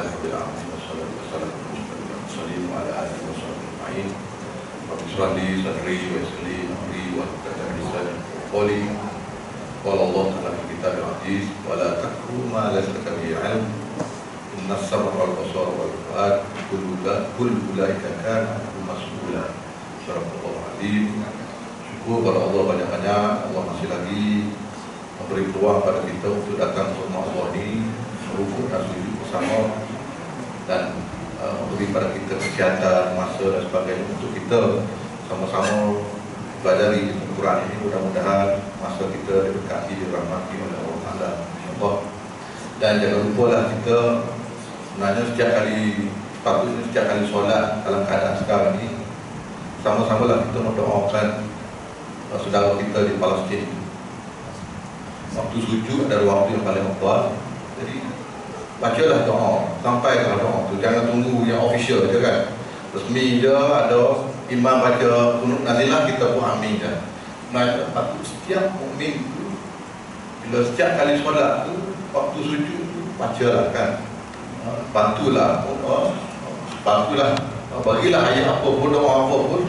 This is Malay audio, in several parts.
Alhamdulillahirabbil alamin wassalatu wassalamu ala rasulillah wa ala alihi washabbihi ajma'in. Rabbi shrah li sadri wa yassir li amri wahlul 'uqdatam min lisani qawli. Qala Allah ta'ala fi kitabil aziz wa la taqfu ma laysa laka bihi 'ilm. Innas sam'a wal basara wal fu'ad kullu ulaika kana mas'ula. Surah Al-Azim. Syukur kepada Allah banyak-banyak. Allah masih lagi memberi peluang pada kita untuk datang ke rumah Allah ini, merukuk dan sujud bersama, dan memberi pada kita kesihatan, masa dan sebagainya untuk kita sama-sama belajar di Al-Quran ini. Mudah-mudahan masa kita diberkati, dirahmati oleh Allah Ta'ala, insyaAllah. Dan jangan lupa lah, kita sebenarnya sepatutnya setiap kali solat dalam keadaan sekarang ini, sama-sama lah kita mendoakan saudara kita di Palestin. Waktu sujud adalah waktu yang paling afdal. Jadi bacalah doa, sampaikan doa tu. Jangan tunggu yang official je kan. Resmi je ada imam baca kunut nazilah, kita pun amin je. Nah, patut setiap mukmin tu bila setiap kali solat tu, waktu sujud tu bacalah kan. Bantulah, bagilah ayat apa pun, doa apa pun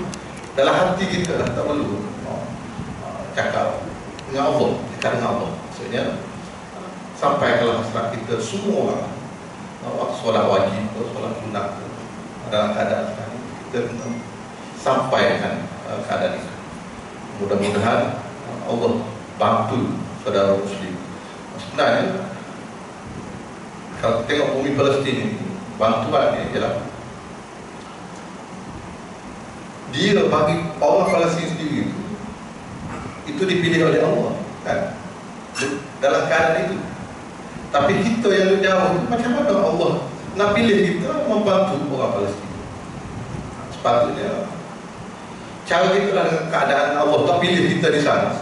dalam hati kita lah, tak perlu cakap dengan Allah, dekat dengan Allah. Maksudnya sampaikanlah hasrat kita semua waktu solat wajib atau solat sunat dalam keadaan sekarang kita sampaikan keadaan itu. Mudah-mudahan Allah bantu saudara muslim. Sebenarnya kalau tengok bumi Palestin ini, bantuan dia ialah dia bagi orang Palestin sendiri itu dipilih oleh Allah kan, dalam keadaan itu. Tapi kita yang jauh, macam mana Allah nak pilih kita membantu orang Palestin? Sepatutnya cara kita lah dengan keadaan Allah tak pilih kita di sana.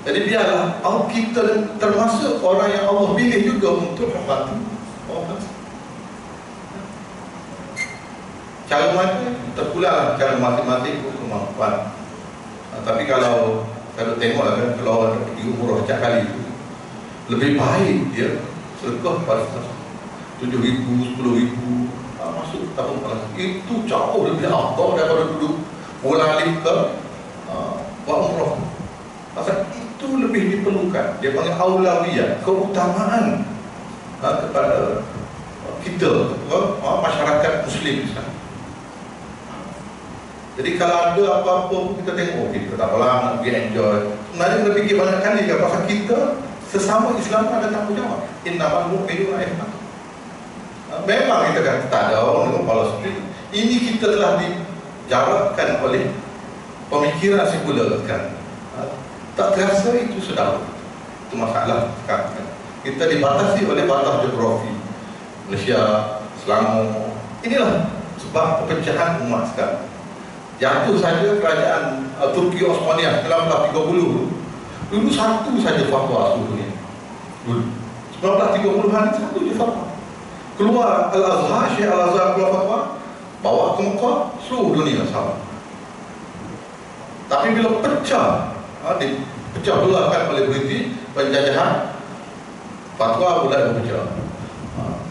Jadi biarlah kita termasuk orang yang Allah pilih juga untuk membantu orang Palestin. Cara mana? Terpulang cara masing-masing kemampuan. Tapi kalau tengoklah kan, kalau orang pergi umrah setiap kali itu, lebih baik dia sedekah pada 7,000, 10,000 masuk tahun Palestin. Itu jauh lebih afdal daripada duduk bolak-balik ke buat umrah. Pasal itu lebih diperlukan. Dia panggil aulawiyah, keutamaan kepada kita, masyarakat muslim di sana. Jadi kalau ada apa-apa pun kita tengok, kita tak apalah, nak pergi enjoy. Sebenarnya kita fikir banyak kali kan, pasal kita sesama Islam ada tanggungjawab. Innamal mu'minuna ikhwatun. Memang kita kan tak ada orang dengan Palestin. Ini kita telah dijarakkan oleh pemikiran sekular kan. Tak terasa itu saudara. Itu masalah sekarang kan. Kita dibatasi oleh batas geografi. Malaysia, Selangor. Inilah sebab perpecahan umat sekarang. Jatuh saja kerajaan Turki Osmania 1930 dulu satu saja fatwa seluruh dunia. Dulu 1930-an satu je fatwa. Keluar Al-Azhar, Syekh Al-Azhar keluar fatwa, bawa ke Mekah, seluruh dunia sama. Tapi bila pecah, dipecah belah kan oleh British, penjajahan, fatwa mulai berpecah.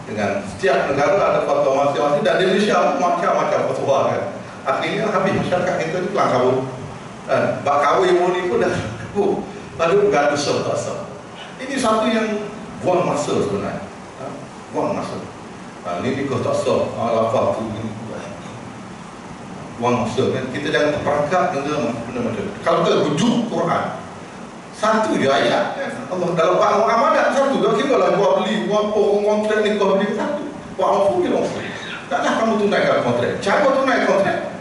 Dengan setiap negara ada fatwa masing-masing, dan di Malaysia macam-macam fatwa kan. Akhirnya habis masyarakat kita ni kelang kabut. Bak kahwin ni pun dah kabut. Lalu bergaduh sah. Ini satu yang buang masa sebenarnya. Buang masa. Ini nikah tak sah. Lafaz tu buang masa kan. Kita jangan terperangkap dengan benda macam tu. Kalau kita rujuk Quran, satu je ayat kan. Allah dalam bab amanat satu. Dah kira lah buat beli, buat apa, kontrak nikah beli satu. Buat apa je lah. Taklah kamu tunaikan kontrak. Cara tunai kontrak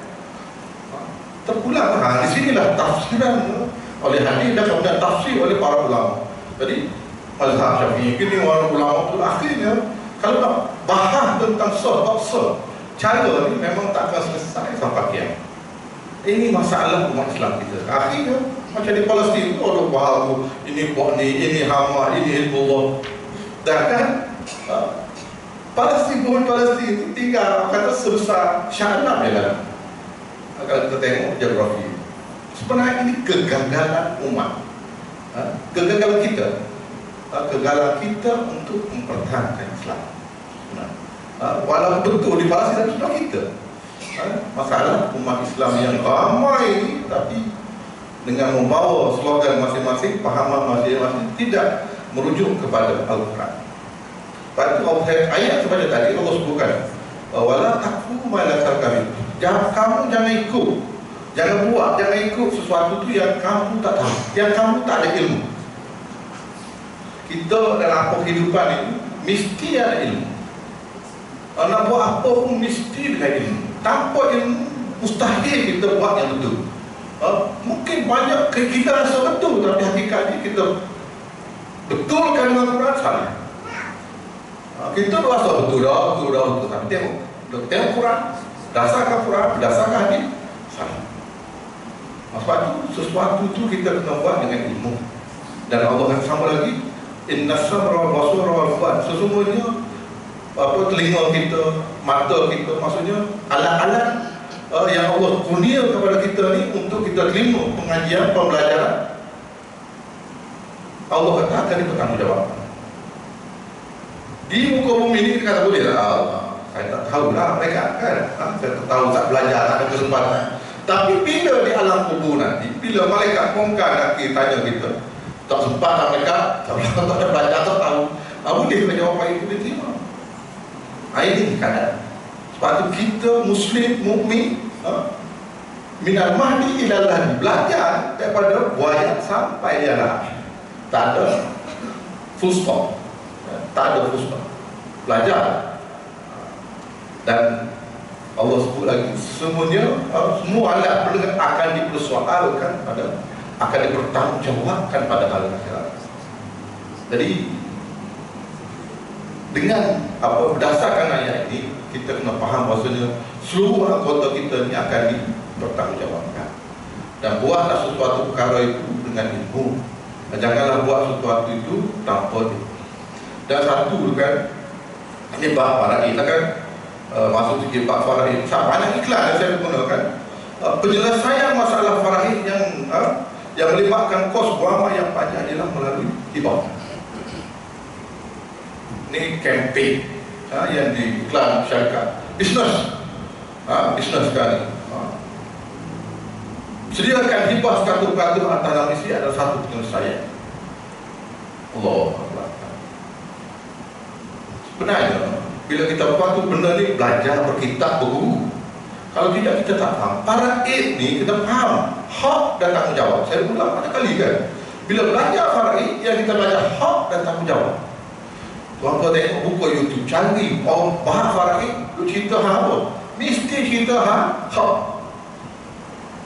terpulang. Di sinilah tafsiran oleh hadis dan kemudian tafsir oleh para ulama. Jadi mazhab Syafi'i ini orang ulama tu akhirnya kalau nak bahas tentang sah tak sah, cara ni memang tak akan selesai sampai kiamat. Ini masalah umat Islam kita. Akhirnya macam di Palestin tu ada bahawa ini buat ni, ini Hamas, ini Hizbullah. Dan kan Palestin itu tinggal kata sebesar Syam ya. Kalau kita tengok geografi, sebenarnya ini kegagalan umat, kegagalan kita untuk mempertahankan Islam. Walaupun betul di Palestin itu sudah kita. Masalah umat Islam yang ramai ini, tapi dengan membawa slogan masing-masing, pahaman masing-masing, tidak merujuk kepada Al-Quran. Pada ayat seperti tadi Allah sebutkan, wala taqfu ma la ta'lamun. Kamu jangan ikut, jangan buat, jangan ikut sesuatu itu yang kamu tak tahu, yang kamu tak ada ilmu. Kita dalam kehidupan ini mesti ada ilmu. Nak buat apa pun mesti dengan ilmu. Tanpa ilmu mustahil kita buat yang betul. Mungkin banyak kita rasa betul, tapi hakikatnya kita betulkan dengan Quran salah. Kita rasa betul, tapi tengok Quran, dasarkan Quran, dasarkan hadis salah. Sebab itu sesuatu itu kita kena buat dengan ilmu. Dan Allah akan sama lagi, inna samra wal basara wal fuad. Sesungguhnya telinga kita, mata kita, maksudnya alat-alat yang Allah kurnia kepada kita ni untuk kita terima pengajian, pembelajaran. Allah kata akan dipertanggungjawabkan. Di muka bumi ini kita kata boleh lah, saya tak tahu lah mereka kan, saya tak tahu, tak belajar, tak ada kesempatan. Tapi bila di alam kubur nanti, bila malaikat mungkar nak tanya kita, tak sempat lah mereka, tak ada belajar, tak tahu, boleh kita jawab apa itu diterima. Ini keadaan. Sebab itu kita Muslim, mukmin, minal mahdi ilal lahdi, belajar daripada buaya sampai dia lah. Tak ada full stop, tak ada full stop. Belajar. Dan Allah sebut lagi, semuanya semua alat pelengkap akan dipersoalkan pada, akan dipertanggungjawabkan pada hari akhirat. Jadi dengan berdasarkan ayat ini, kita kena faham bahasanya seluruh anggota kita ni akan dipertanggungjawabkan. Dan buatlah sesuatu perkara itu dengan ilmu. Dan janganlah buat sesuatu itu tanpa ilmu. Dan satu kan, ini bab faraid kan, masuk sikit bab faraid. Banyak iklan yang saya gunakan. Penyelesaian masalah faraid yang melibatkan kos wama yang panjang adalah melalui hibah. Ini campaign yang diiklan syarikat bisnes, bisnes sekali. Sediakan hibah 100% atas nama isteri adalah satu penyelesaian. Allah Akbar. Sebenarnya bila kita buat tu benda ni, belajar, berkitab, berguru. Kalau tidak kita tak faham. Faraid ni kita faham hak dan tanggungjawab. Saya ulang banyak kali kan, bila belajar faraid yang kita belajar hak dan tanggungjawab. Tuan-tuan tengok buku YouTube, cari orang bahas faraid, lu cerita apa? Mesti cerita hak.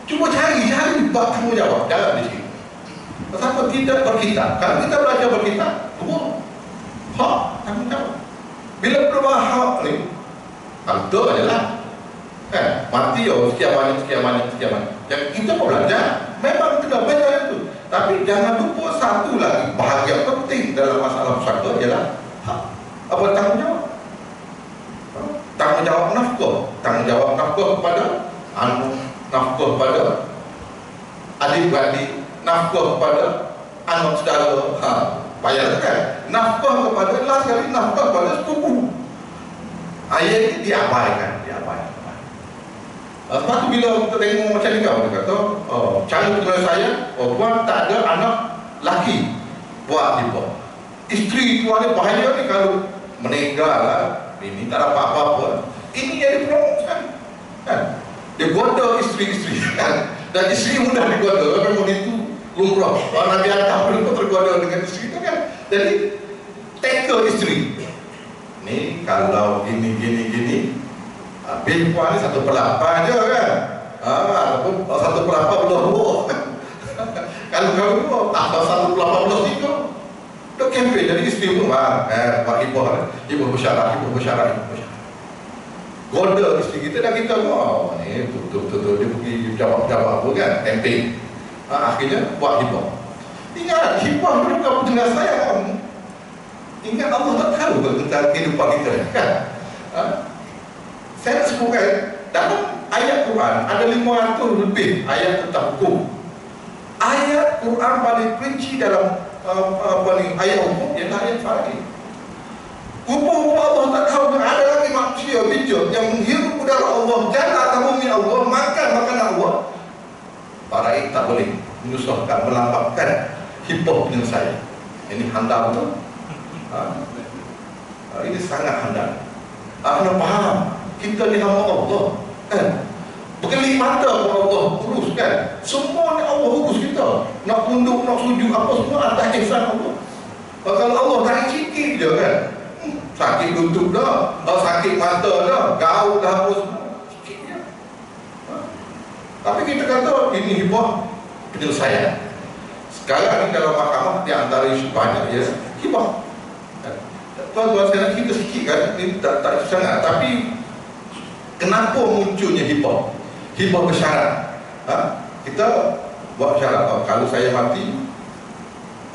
Cuba cari bab tanggungjawab dalam di sini. Kenapa tidak berkitab? Kalau kita belajar berkitab, semua hak tanggungjawab. Bila berubah hak ni, tentu adalah mati sekian banyak. Yang kita pun belajar, memang kena belajar itu. Tapi jangan lupa satu lagi bahagian penting dalam masalah pusaka ialah apa tanggungjawab? Tanggungjawab nafkah kepada anak, nafkah kepada adik-beradik, nafkah kepada anak saudara, payah kan? Nafkah kepada, last kali nafkah kepada sepupu. Ayat ini diabaikan. Sebab tu bila kita tengok macam ni, kau kata, cara penyelesaian, tuan tak ada anak laki buat hibah. Isteri tuan ni bahaya ni, kalau meninggal lah, ini tak dapat apa-apa. Ini yang dipromosikan kan? Dia goda isteri-isteri kan? Dan isteri mudah digoda. Memang itu lumrah. Nabi Adam pun tergoda dengan isteri itu kan? Jadi tackle isteri. Ni kalau gini bil puan ni 1/8 je kan? Ataupun 1/8 belum. Kalau kau tambah 1/8 itu dah kempen. Jadi isteri pun buat ibu bersyarat. Goda isteri kita dan kita ni betul-betul dia pergi jawab apa kan, kempen. Akhirnya buat hibah. Ingat, hibah bukan penyelesaian. Ingat Allah tak tahu tentang kehidupan kita kan? Saya sebutkan dalam ayat Quran ada 500 lebih ayat tentang hukum. Ayat Quran paling rinci dalam ayat hukum ialah ayat faraid. Hukum Allah tak tahu, ada lagi manusia bijak yang menghirup udara Allah, jalan atas bumi Allah, makan makanan Allah, para tak boleh menyusahkan, melampaukan hibah penyelesaian. Ini handal betul. Ini sangat handal. Kena faham, kita ni hamba Allah, kan? Berkelip mata pun Allah urus, kan? Semua ni Allah urus kita. Nak tunduk, nak sujud, apa semua atas ihsan Allah. Kalau Allah tarik sikit je, kan? Sakit lutut dah, sakit mata dah, gaul dah, apa semua sikit je. Tapi kita kata ini hibah penyelesaian. Sekarang ni dalam mahkamah, di antara isu banyak ya, hibah. Tuan-tuan sekarang kita sikit kan, ini tak sangat. Tapi kenapa munculnya hibah? Hibah bersyarat. Kita buat syarat, kalau saya mati,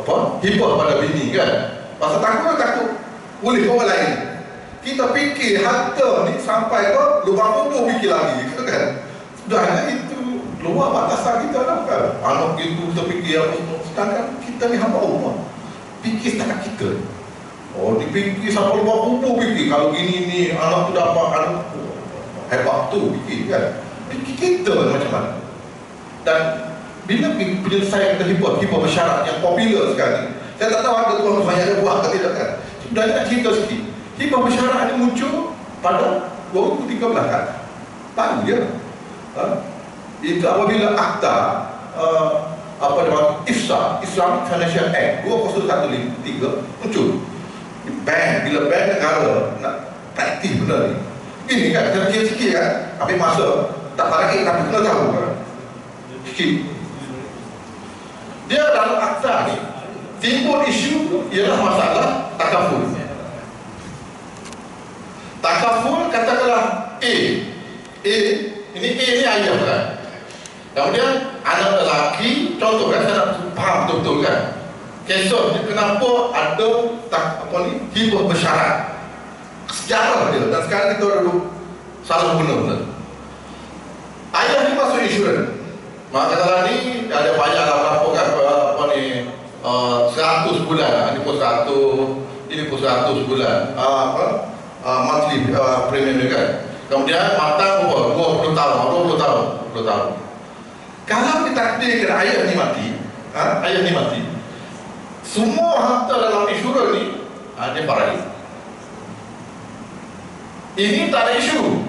apa? Hibah pada bini, kan? Pasal takut boleh orang lain. Kita fikir harta ni sampai ke lubang kubur fikir lagi, kan? Sudahnya itu luar batasan kita dah, kan? Anak itu kita fikir apa semua. Sedangkan kita ni hamba Allah, fikir setakat kita. Oh, dipikir sampai lubang kubur fikir. Kalau gini ni anak tu dapat, anak hebat tu fikir, kan? Fikir kita macam mana. Dan bila penyelesaian kita hibah bersyarat yang popular sekarang, saya tak tahu ada tuan banyak yang buat atau tidak, kan? Sebenarnya nak cerita sikit. Hibah bersyarat ini muncul pada 2013, kan? Baru je. Itu apabila akta apa nama IFSA, Islamic Financial Act 2013 muncul. Bila bank negara nak praktis benda ni, ini kan, kita kira sikit, kan? Habis masa tak tarik, tapi kena tahu, kan? Sikit. Dia dalam akta ni timbul isu ialah masalah takaful. Takaful katakanlah A ini ayah, kan? Kemudian anak lelaki, contoh, kan, saya nak faham betul-betul, kan? Kesor ni kenapa ada hibah bersyarat sejarah dia, dan sekarang kita duduk salah guna. Ayah ni masuk insurans. Maka katalah ni ada banyak lah berapa, kan, 100 bulan, ini pun 100 bulan monthly premium ni, kan. Kemudian matang 20 tahun. Kalau ditakdirkan ayah ni mati, semua harta dalam insurans ni dia parai. Ini tak ada isu.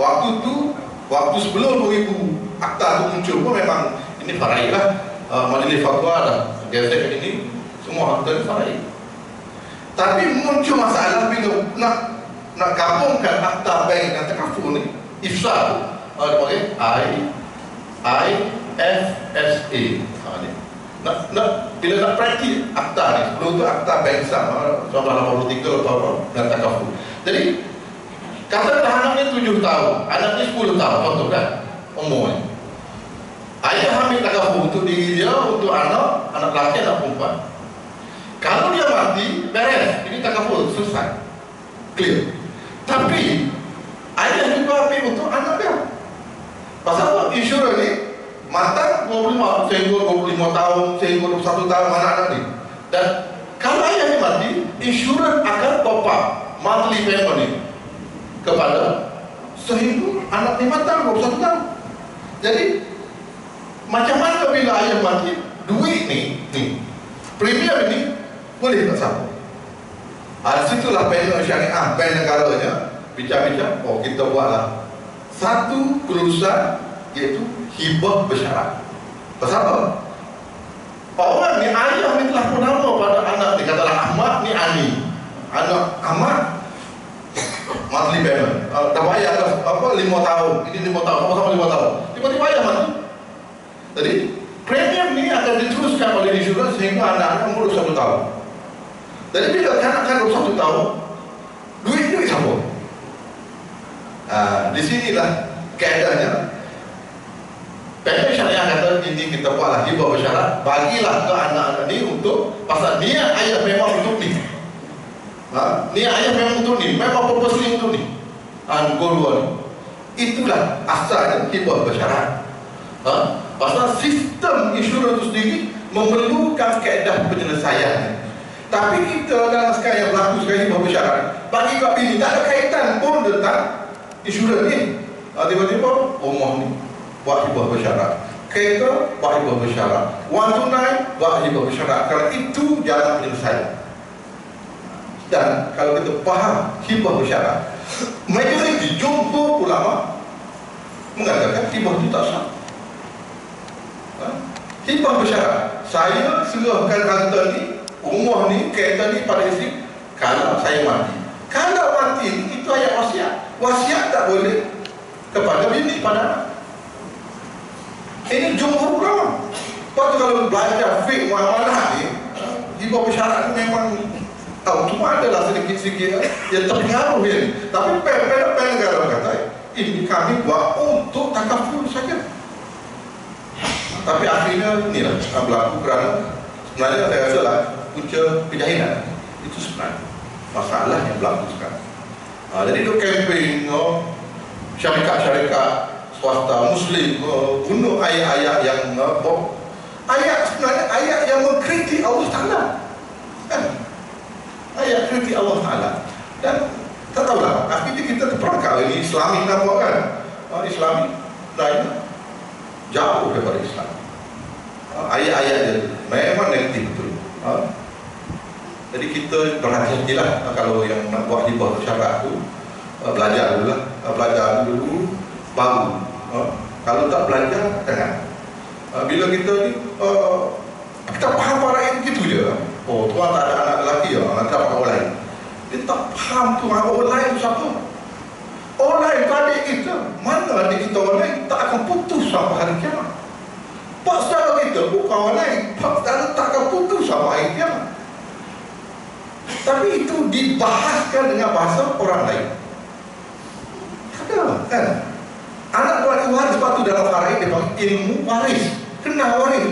Waktu sebelum 2000 akta tu muncul pun memang ini farai lah. Majlis fatwa dah gazet ini semua harta ni farai. Tapi muncul masalah bila nak gabungkan akta bank dan takaful ni, IFSA tu, dipanggil IFSA. Bila nak praktis akta ni, sebelum tu akta bank sama 1983 atau dan takaful. Jadi katakanlah anaknya 7 tahun, anaknya 10 tahun, contoh, kan? Umurnya. Ayah ambil takaful untuk diri dia, untuk anak lelaki, anak perempuan. Kalau dia mati, beres. Ini takaful, selesai. Clear. Tapi ayah juga ambil untuk anak dia. Pasal apa? Insurans ni matang 25 tahun, sehingga 21 tahun anak-anak ni. Dan kalau ayah ni mati, insurans akan top up monthly payment ni kepada sehingga anak ni matang 21 tahun. Jadi macam mana bila ayah mati, duit ni premium ni boleh tak sambung. Situlah panel syariah, bank negaranya bincang-bincang, kita buatlah satu kelulusan, iaitu hibah bersyarat. Pasal apa? Orang ni, ayah ni telah bernama pada anak ni, katalah Ahmad ni Ali. Anak Ahmad monthly payment, dah bayar dah 5 tahun, ini 5 tahun, sama-sama 5 tahun, tiba-tiba ayah mati. Jadi premium ni akan diteruskan oleh insurans sehingga anak-anak umur 21 tahun. Jadi bila anak-anak 21 tahun, duit siapa? Di sinilah keadaannya. Panel syariah kata ini kita buatlah hibah bersyarat, bagilah ke anak-anak ni untuk, pasal niat ayah memang untuk ni. Niat ayah memang untuk ni, memang purposely untuk ni. Gol-gol ni. Itulah asalnya hibah bersyarat. Pasal sistem insurans itu sendiri memerlukan kaedah penyelesaian. Tapi kita dalam sekarang yang berlaku sekarang hibah bersyarat, bagi kat bini tak ada kaitan pun tentang insurans ni. Tiba-tiba rumah ni buat hibah bersyarat, kereta buat hibah bersyarat, wang tunai buat hibah bersyarat. Kalau itu jalan penyelesaian. Dan kalau kita faham hibah bersyarat, majoriti jumhur ulama mengatakan hibah itu tak sah. Hibah bersyarat, saya serahkan harta ni, rumah ni, kereta ni pada isteri kalau saya mati. Kalau mati ni, itu ayat wasiat. Wasiat tak boleh kepada bini, pada anak. Ini jumhur ulama. Lepas tu kalau belajar fiqh muamalah ni, hibah bersyarat ni memang cuma adalah sedikit-sedikit yang terpengaruh ni. Tapi pen negara kata ini kami buat untuk takaful saja. Tapi akhirnya inilah berlaku kerana sebenarnya saya rasa lah punca kejahilan itu sebenarnya masalah yang berlaku sekarang. Jadi itu campaign syarikat-syarikat swasta Muslim bunuh ayat-ayat yang ayat sebenarnya ayat yang mengkritik Allah Ta'ala kan? Ayat kritik Allah Ta'ala. Dan tak tahulah akhirnya kita terperangkap ini Islami nampak kan? Islami lain jauh daripada Islam. Ayat-ayat dia memang negatif betul. Jadi kita berhati-hatilah kalau yang nak buat hibah bersyarat tu, belajar dulu lah, belajar dulu baru. Kalau tak belajar jangan. Bila kita ni kita faham para begitu je. Oh, tuan tak ada anak lelaki ya, nanti dapat orang lain. Dia tak faham tuan orang lain tu siapa. Orang lain tu adik kita. Mana adik kita orang lain tak akan putus sampai hari kiamat. Pak saudara kita bukan orang lain, pak saudara tak akan putus sampai hari kiamat. Tapi itu dibahaskan dengan bahasa orang lain. Ada kan? Anak tuan waris, sebab tu dalam faraid dia panggil ilmu waris. Kena waris.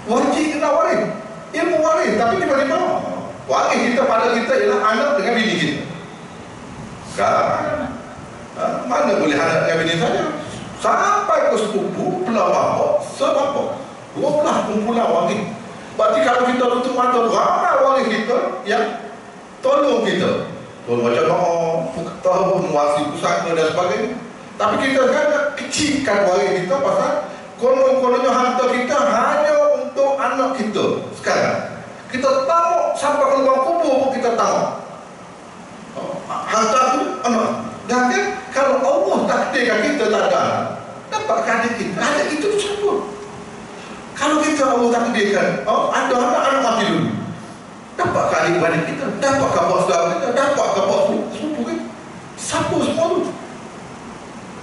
Wajib kena waris. Ilmu waris. Tapi tiba-tiba waris kita pada kita ialah anak dengan bini kita. Kan? Mana boleh anak dengan bini saja? Sampai ke sepupu, belah bapa, sebapa 12 kumpulan waris. Berarti kalau kita tutup mata, ramai waris kita yang tolong kita. Tolong macam tahu menguasai pusaka dan sebagainya. Tapi kita kan kecilkan waris kita pasal konon-kononnya harta kita hanya untuk anak kita. Sekarang kita tahu sampai ke lubang kubur pun kita tahu harta itu anak. Dan kan kalau Allah takdirkan kita tak ada anak, dapat adik kita. Adik kita itu siapa? Kalau kita Allah takdirkan ada anak mati dulu, dapat adik-adik kita, dapat kabar saudara kita, dapat kabar sepupu kita. Siapa semua tu?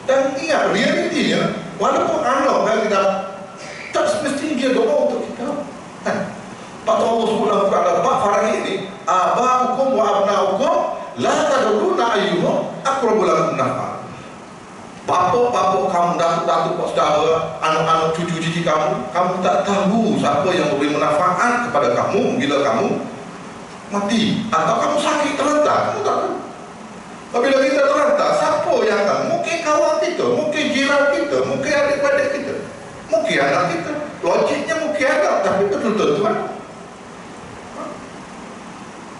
Dan ingat realitinya, walaupun anak kan kita tak semestinya dia doa untuk kita. Patut Allah Subhanahu wa taala bab faraid ini, aba'ukum wa abna'ukum la tadruna ayyuhum aqrabu lakum naf'a. Bapa-bapa kamu, datuk-datuk saudara, anak-anak cucu-cucu kamu, kamu tak tahu siapa yang memberi manfaat kepada kamu bila kamu mati atau kamu sakit terlantar. Kamu tak tahu. Apabila kita terlantar, siapa yang akan? Mungkin kawan kita, mungkin jiran kita, mungkin adik-adik kita, mungkin anak kita. Logiknya mungkin ada, tapi betul-betul Tuhan.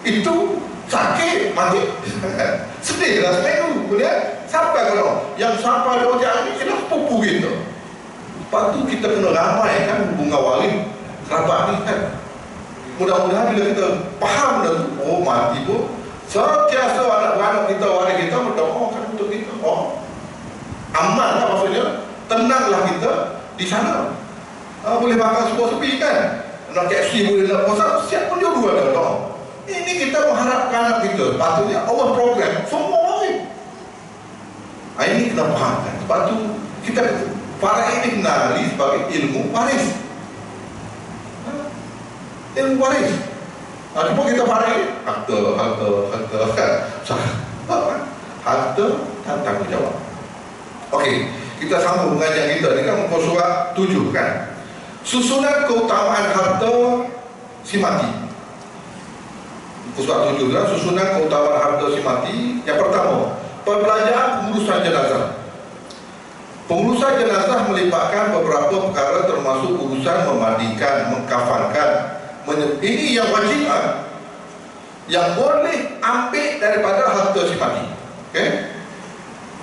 Itu sakit, mati. Sedihlah seminggu. Kemudian sampai kalau yang sampai rojak ini ialah sepupu kita. Lepas tu kita kena ramaikan bunga waris kerabat ni kan. Mudah-mudahan bila kita faham dah tu, oh mati pun setiasa anak-anak kita, waris kita mendoakan untuk kita. Aman lah maksudnya, tenanglah kita di sana. Boleh makan sebuah sepi kan, nak KFC boleh nak puasa, siap pun dia dua dah doa. Ini kita mengharapkan anak kita, patutnya Allah program semua waris. Ini kita fahamkan. Sebab tu kita faraid ini kenali sebagai ilmu waris. Ilmu waris. Cuma kita faraid harta dan tanggungjawab. Okey, kita sambung pengajian kita ni kan muka surat 7 kan. Susunan keutamaan harta si mati. Muka surat 7 kan, susunan keutamaan harta si mati. Yang pertama, perbelanjaan pengurusan jenazah. Pengurusan jenazah melibatkan beberapa perkara termasuk urusan memandikan, mengkafankan, Ini yang wajib, yang boleh ambil daripada harta si mati. Okay?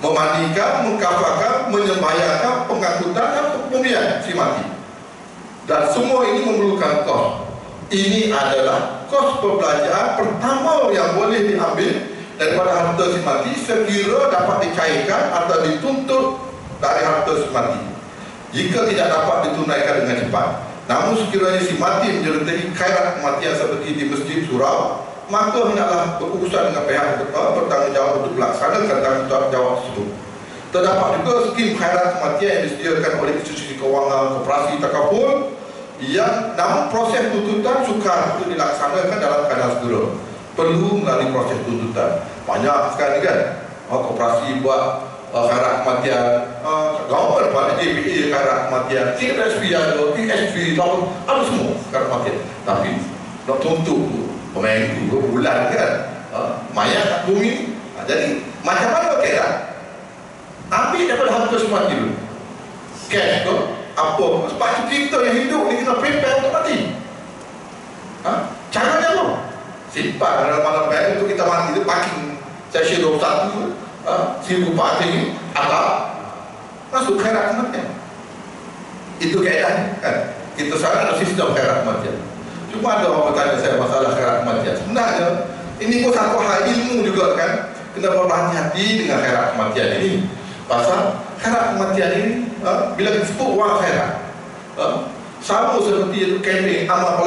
Memandikan, mengkafarkan, menyembahyangkan, pengangkutan dan pembiayaan si mati. Dan semua ini memerlukan kos. Ini adalah kos perbelanjaan pertama yang boleh diambil daripada harta si mati sekira dapat dicairkan atau dituntut dari harta si mati. Jika tidak dapat ditunaikan dengan cepat, namun sekiranya si mati menyertai khairat kematian seperti di masjid surau, maka hendaklah berurusan dengan pihak bertanggungjawab untuk melaksanakan tanggungjawab tersebut. Terdapat juga skim khairat kematian yang disediakan oleh institusi kewangan, koperasi, takaful, yang namun proses tuntutan sukar untuk dilaksanakan dalam keadaan segera. Perlu melalui proses tuntutan. Banyak sekarang kan, koperasi buat khairat kematian, government pada JPA khairat kematian, CSP ada, ESP, ada semua khairat kematian. Tapi nak tuntut pemangku berbulan kan, mayat kat bumi. Jadi macam mana kira? Ambil daripada harta semua dulu. Cash tu apa? Sebab kita yang hidup ni kena prepare untuk mati. Caranya apa? Simpan dalam malam bank untuk kita mati tu, parking Seksyen 21 1400 ni atap masuk khairat kematian. Itu keadaan kan. Kita sekarang ada sistem khairat kematian. Cuma ada orang bertanya saya masalah khairat kematian. Sebenarnya ini pun satu hal ilmu juga kan. Kena berhati-hati dengan khairat kematian ini. Pasal khairat kematian ini bila kita sebut wang khairat, sama seperti itu campaign amal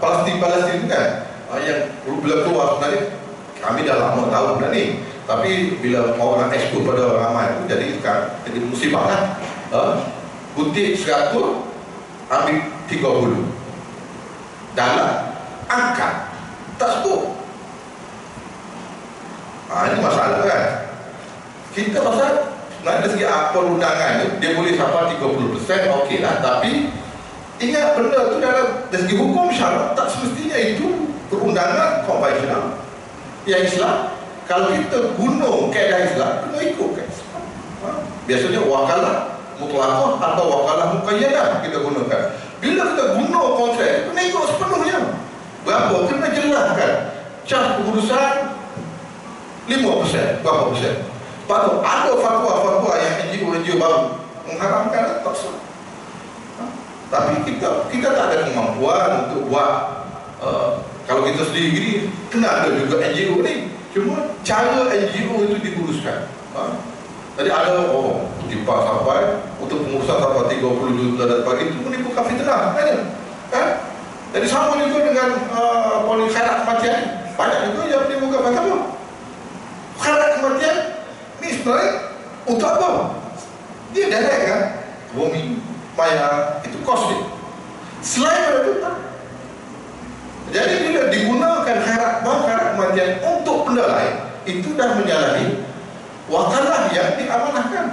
Palestin kan, yang bila keluar sebenarnya kami dah lama tahu benda ni. Tapi bila orang ekspor pada ramai itu jadi musibah kan. Kutip 100, ambil 30. Dalam angkat tak sebut. Ini masalah kan. Kita pasal dari segi perundangan tu, dia boleh sampai 30%, okey lah. Tapi ingat benda tu dalam dari segi hukum syarak tak semestinya itu perundangan konvensional. Yang Islam, kalau kita guna kaedah Islam, kena ikut kaedah Islam. Biasanya wakalah mutlaqah atau wakalah muqayyadah kita gunakan. Bila kita guna kontrak, kena ikut sepenuhnya. Berapa? Kena jelaskan. Cas pengurusan 5%, berapa persen? Lepas tu ada fatwa-fatwa yang NGO baru mengharamkan, tak sah. Tapi kita tak ada kemampuan untuk buat. Kalau kita sendiri kena ada juga NGO ni. Cuma cara NGO itu diuruskan. Jadi ada tiba sampai untuk pengurusan sampai 30 juta dan pagi itu ni bukan fitnah kan? Jadi sama juga dengan khairat kematian. Banyak juga yang menimbulkan fatwa. Khairat kematian ni sebenarnya untuk apa? Dia direct kan? Bumi, maya, itu kos dia. Selain daripada itu tak. Jadi bila digunakan khairat kematian untuk benda lain, itu dah menyalahi wakalah yang diamanahkan.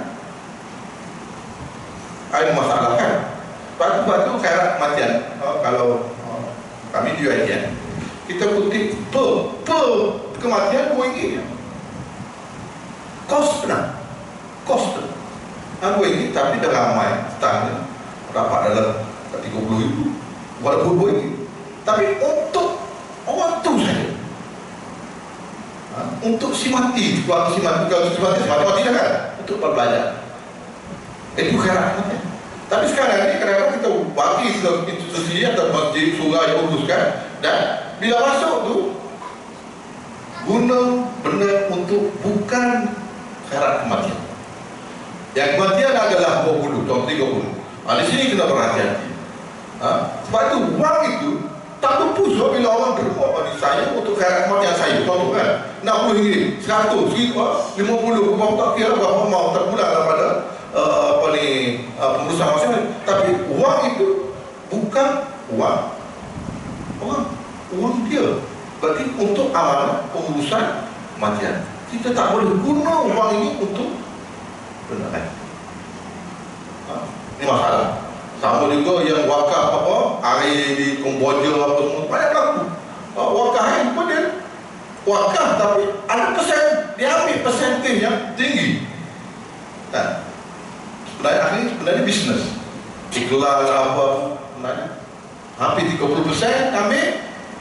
Ada masalah kan? Batu-batu khairat kematian. Kalau kami di UiTM, kita kutip per kematian RM2. Kos benar. Kos benar. RM2 tapi dah ramai setengah dapat dalam 30,000 walaupun RM2. Tapi untuk orang tu saja. Untuk si mati, kalau si mati dah kan, untuk berbelanja. Itu khairat kematian. Tapi sekarang ni kadang-kadang kita bagi ke institusi atau masjid surau yang uruskan, dan bila masuk tu guna benda untuk bukan khairat kematian. Yang kematian adalah 20, tahun 30. Di sini kena berhati-hati. Sebab itu wang itu tak lupa bila orang berbuat ni saya untuk khairat kematian saya, tahu kan? RM60, 100, 50, berapa tak kira berapa mau terpulang daripada pengurusan masing-masing. Tapi wang itu bukan wang dia. Berarti untuk amanah pengurusan kematian. Kita tak boleh guna wang ini untuk benda lain. Ini masalah. Sama juga yang wakaf air di Kamboja apa semua, banyak berlaku. Wakaf air pun dia wakaf, tapi ada dia ambil persentage yang tinggi. Sebenarnya bisnes. Iklan apa sebenarnya Hampir 30% ambil,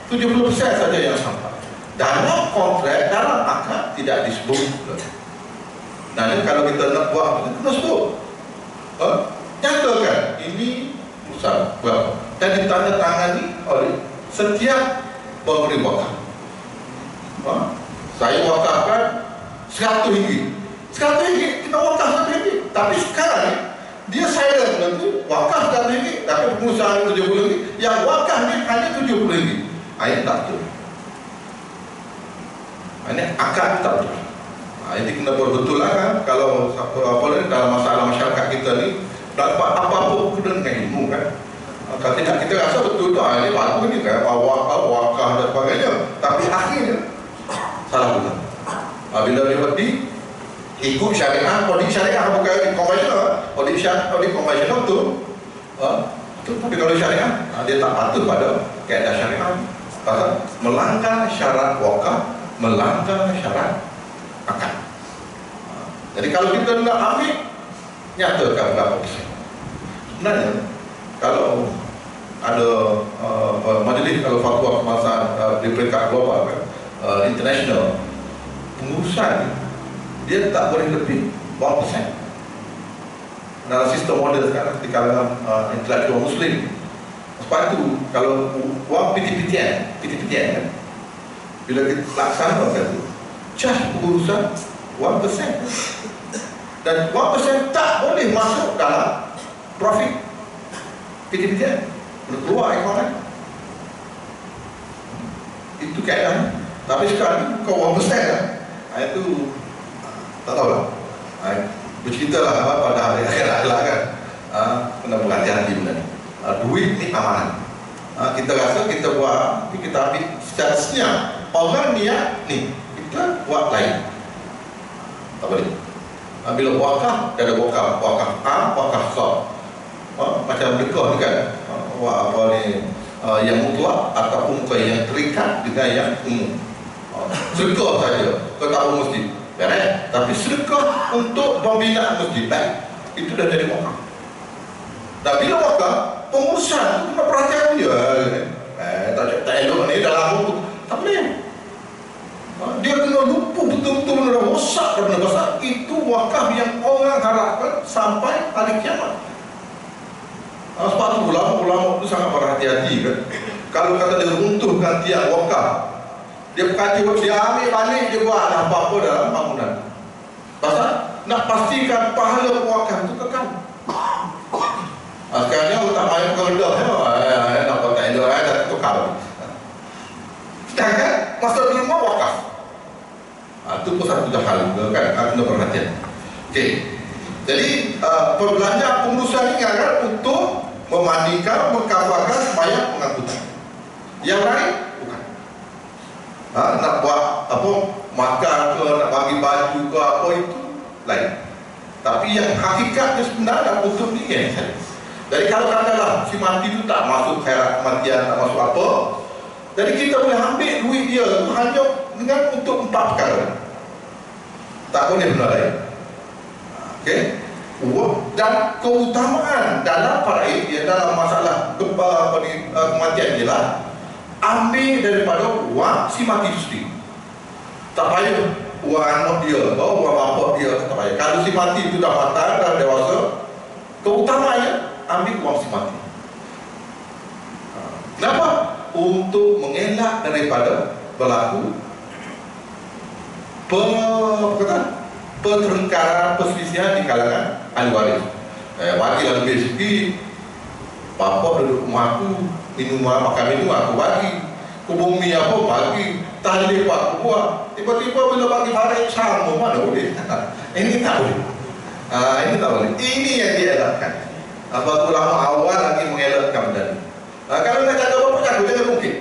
70% saja yang sampai. Dalam kontrak, dalam akad tidak disebut. Nah, kalau kita nak buat, kita kena sebut. Nyatakan ini usaha berapa dan ditandatangani oleh setiap pemberi wakaf. Saya wakafkan RM100. RM100 kita wakaf RM100. Tapi sekarang dia silent nanti wakaf RM100, tapi pengusaha RM70. Yang wakaf ni hanya RM70. Ini tak betul. Ini akad tak betul. Ini kena betul lah kan. Kalau dalam masalah masyarakat kita ni dapat apa-apa guna dengan ilmu kan. Kalau tidak kita rasa betul tu, ini bagus ni kan, wakaf dan sebagainya. Tapi akhirnya salah guna. Bila dia berarti ikut syariah, audit syariah bukan konvensional. Audit konvensional tu tapi kalau syariah dia tak patuh pada kaedah syariah. Pasal melanggar syarat wakaf, melanggar syarat akad. Jadi kalau kita nak ambil, nyatakan berapa persen. Sebenarnya kalau ada majlis, kalau fatwa kebangsaan di peringkat global kan, international, pengurusan dia tak boleh lebih 1%. Dalam sistem model sekarang di kalangan intelektual Muslim. Sebab itu kalau wang PT-PTN kan, bila kita laksanakan itu, charge pengurusan 1%. Dan 1% tak boleh masuk dalam profit PT-PTN. Keluar ekonomi. Itu keadaan. Tapi sekarang kau 1% kan, itu tak tahu lah. Bercerita lah pada hari akhirat kan. Kena berhati-hati benda ni. Duit ni amanah. Kita rasa kita buat, kita ambil secara senyap. Orang niat ni, kita buat lain. Tak boleh. Bila wakaf, dia ada wakaf. Wakaf am, wakaf khas. Macam mereka ni kan, apa ni, yang mutlak ataupun yang terikat dengan yang umum. Sedekah saja, kau tak tahu mesti. Beres. Tapi sedekah untuk pembinaan masjid, itu dah jadi wakaf. Dan bila wakaf, pengurusan tu kena perhatian dia. Tak elok ni dalam tak boleh. Dia kena lumpuh betul-betul benda rosak daripada besar. Itu wakaf yang orang harapkan sampai hari kiamat. Sebab tu ulama-ulama tu sangat berhati-hati kan. Kalau kata dia runtuhkan tiang wakaf, dia berkata dia ambil balik, dia buat apa-apa dalam bangunan. Pasal nak pastikan pahala wakaf itu kekal. Sekarang ni orang tak main kerendah, nak tak elok, dah tukar. Sedangkan masa di rumah wakaf. Itu pun satu hal juga kan, kena perhatian. Okey. Jadi perbelanjaan pengurusan ini kan untuk memandikan, mengkafarkan sembahyang pengangkutan. Yang lain bukan. Nak buat apa, makan ke, nak bagi baju ke apa, itu lain. Tapi yang hakikatnya sebenarnya untuk dia yang saja. Jadi kalau katalah si mati itu tak masuk khairat kematian, tak masuk apa, jadi kita boleh ambil duit dia itu hanya dengan untuk 4 perkara. Tak boleh benda lain. Okey. Dan keutamaan dalam faraid dia, dalam masalah kematian ialah ambil daripada wang si mati itu sendiri. Tak payah wang anak dia, wang bapak dia, tak payah. Kalau si mati itu dah matang, dah dewasa, keutamaannya ambil wang si mati. Kenapa? Untuk mengelak daripada berlaku pertengkaran, perselisihan di kalangan ahli waris. Bagilah lebih sikit, bapa duduk rumah aku, makan minum aku bagi, kubumi apa bagi, tahlil aku buat. Tiba-tiba bila bagi farid sama, mana boleh? Ini tak boleh. Ini tak boleh. Ini yang dielakkan. Apa ulama awal lagi mengelakkan benda ni. Kalau nak jaga bapak jaga, jangan mungkin.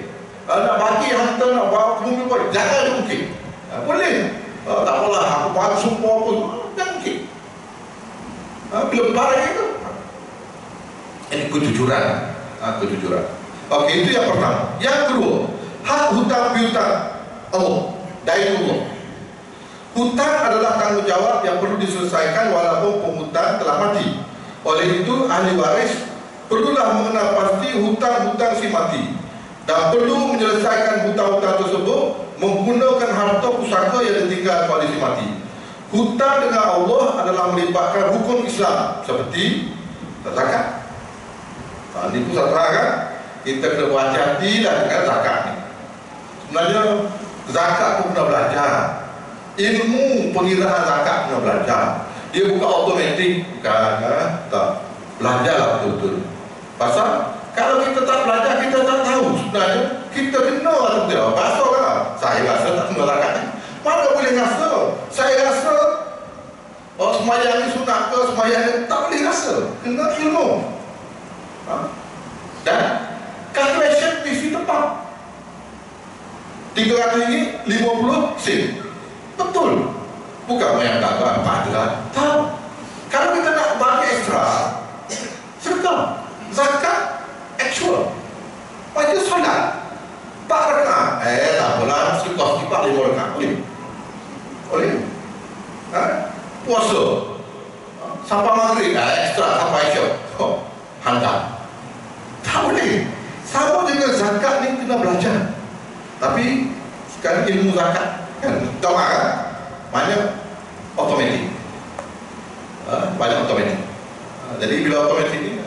Nak bagi harta, nak bawa kubumi boleh, jangan mungkin. Boleh. Tak apalah, aku bagi semua apa, jangan mungkin. Bila barang itu, ini kejujuran. Kejujuran. Okey, itu yang pertama. Yang kedua, hak hutang piutang Allah, dainullah. Hutang adalah tanggungjawab yang perlu diselesaikan walaupun penghutang telah mati. Oleh itu, ahli waris perlulah mengenal pasti hutang-hutang si mati dan perlu menyelesaikan hutang-hutang tersebut menggunakan harta pusaka yang ditinggalkan oleh si mati. Hutang dengan Allah adalah melibatkan hukum Islam seperti zakat. Ini pun satu hal kan, kita kena berhati-hati lah dengan zakat ni. Sebenarnya zakat pun kena belajar, ilmu pengiraan zakat kena belajar. Dia bukan automatik, bukan, tak. Belajarlah betul-betul. Pasal kalau kita tak belajar, kita tak tahu sebenarnya kita kena atau tidak. Rasa kan? Saya rasa tak kena zakat. Mana boleh rasa? Saya rasa semayang ni sunat ke, semayang ni tak boleh rasa. Kena ilmu. Dan calculation mesti tepat. 300 ini 50 sen. Betul. Bukan yang tak apa. Tahu. Kalau kita nak bagi ekstra, sedekah, zakat, actual. Baca solat 4 rakaat. Tak apalah, sedekah 5 rakaat. Boleh. Puasa sampai maghrib, ekstra sampai isyak. Hantar. Tak boleh. Sama dengan zakat ni kena belajar. Tapi sekarang ilmu zakat kan, tahu kan? Banyak automatik. Banyak automatik. Jadi bila automatik ni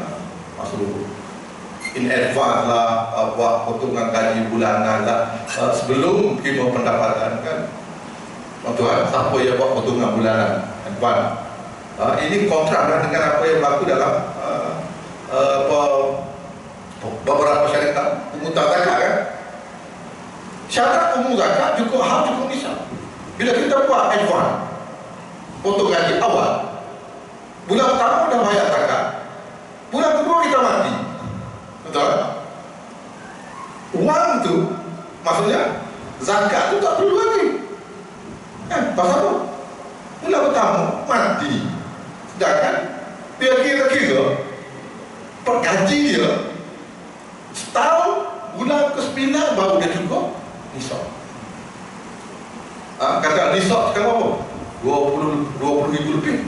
masuk in advance lah, buat potongan gaji bulanan lah, sebelum kira pendapatan kan. Tuan, siapa yang buat potongan bulanan advance? Ini kontrak dengan apa yang berlaku dalam beberapa syarikat pemungutan zakat kan. Syarat umum zakat cukup hal cukup nisab. Bila kita buat advance potong gaji awal, bulan pertama dah bayar zakat, bulan kedua kita mati, betul? Uang tu maksudnya zakat tu tak perlu lagi kan? Pasal apa? Bulan pertama mati, sedangkan dia kira-kira per gaji dia setahun, bulan ke-9 baru dia cukup nisab. Kata nisab sekarang apa? 20 ribu lebih.